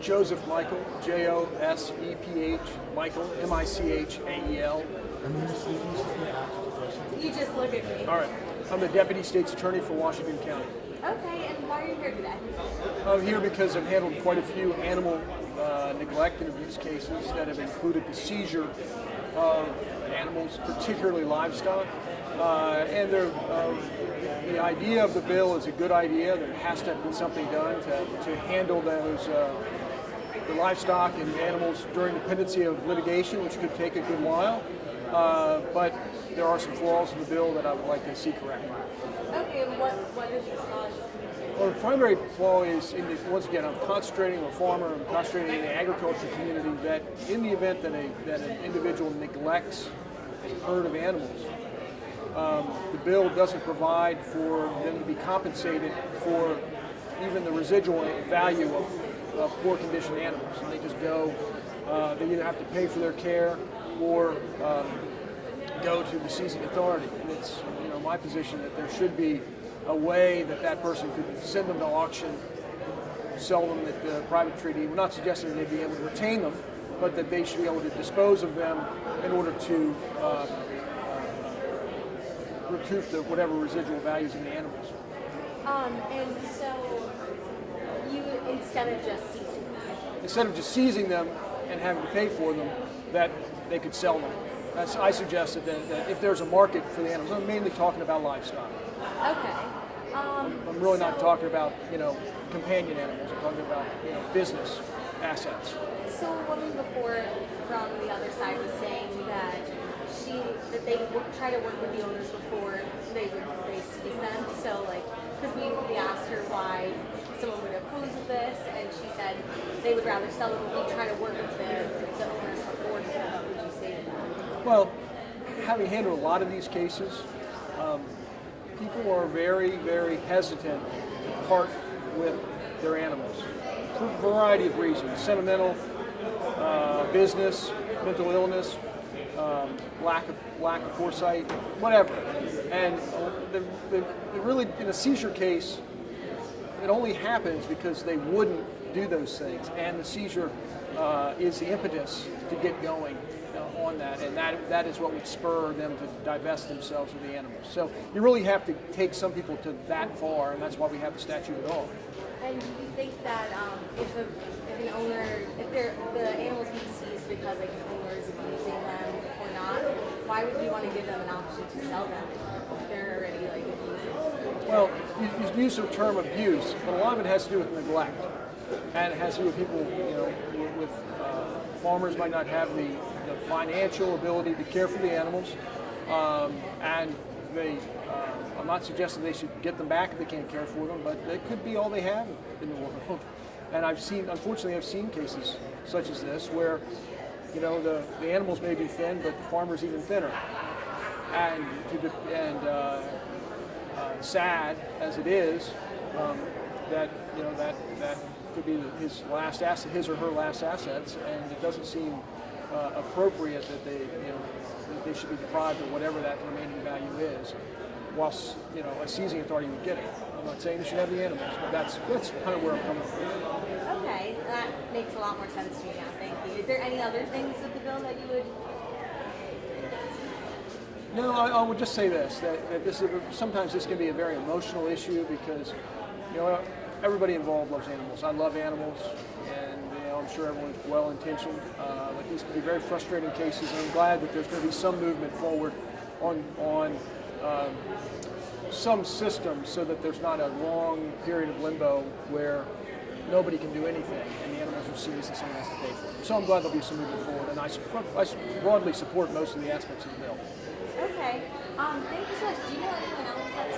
Joseph Michael, Joseph, Michael, Michael. You just look at me. All right. I'm the Deputy State's Attorney for Washington County. Okay, and why are you here today? I'm here because I've handled quite a few animal neglect and abuse cases that have included the seizure of animals, particularly livestock. And the idea of the bill is a good idea. There has to be something done to handle those the livestock and animals during the pendency of litigation, which could take a good while. But there are some flaws in the bill that I would like to see corrected. Okay, and what are these flaws? Well, the primary flaw is, once again, I'm concentrating on a farmer, I'm concentrating in the agriculture community, that in the event that an individual neglects a herd of animals, the bill doesn't provide for them to be compensated for even the residual value of poor conditioned animals. And they just go, they either have to pay for their care or go to the seizing authority. And it's my position that there should be a way that person could send them to auction, sell them at the private treaty. We're not suggesting they'd be able to retain them, but that they should be able to dispose of them in order to recoup whatever residual values in the animals. And so you, instead of just seizing them and having to pay for them, that they could sell them. I suggested that if there's a market for the animals, I'm mainly talking about livestock. Okay. I'm really not talking about companion animals. I'm talking about business assets. So a woman before from the other side was saying that they would try to work with the owners before they seize them. So because we asked her why someone would oppose this, and she said they would rather sell them. We try to work with the owners before. What would you say to that? Well, having handled a lot of these cases, people are very, very hesitant to part with their animals for a variety of reasons: sentimental, business, mental illness, lack of foresight, whatever. And really, in a seizure case, it only happens because they wouldn't do those things, and the seizure is the impetus to get going on that, and that is what would spur them to divest themselves of the animals. So you really have to take some people to that far, and that's why we have the statute at all. And do you think that if an owner, the animals being seized because an owner is abusing them or not, why would you want to give them an option to sell them if they're already abusing? Well, you use the term abuse, but a lot of it has to do with neglect, and it has to do with people, with farmers might not have the financial ability to care for the animals, and I'm not suggesting they should get them back if they can't care for them, but they could be all they have in the world. And unfortunately, I've seen cases such as this where, the animals may be thin, but the farmer's even thinner. And sad as it is, that could be his or her last assets, and it doesn't seem appropriate that they should be deprived of whatever that remaining value is, whilst a seizing authority would get it. I'm not saying they should have the animals, but that's kind of where I'm coming from. Okay, that makes a lot more sense to me now. Thank you. Is there any other things with the bill that you would? No, I would just say this: that sometimes this can be a very emotional issue because everybody involved loves animals. I love animals, and I'm sure everyone's well-intentioned. But these can be very frustrating cases, and I'm glad that there's going to be some movement forward on some systems so that there's not a long period of limbo where nobody can do anything and the animals are seized and someone has to pay for them. So I'm glad there'll be some movement forward, and I broadly support most of the aspects of the bill. Okay. Thank you so much. Do you know anyone else that's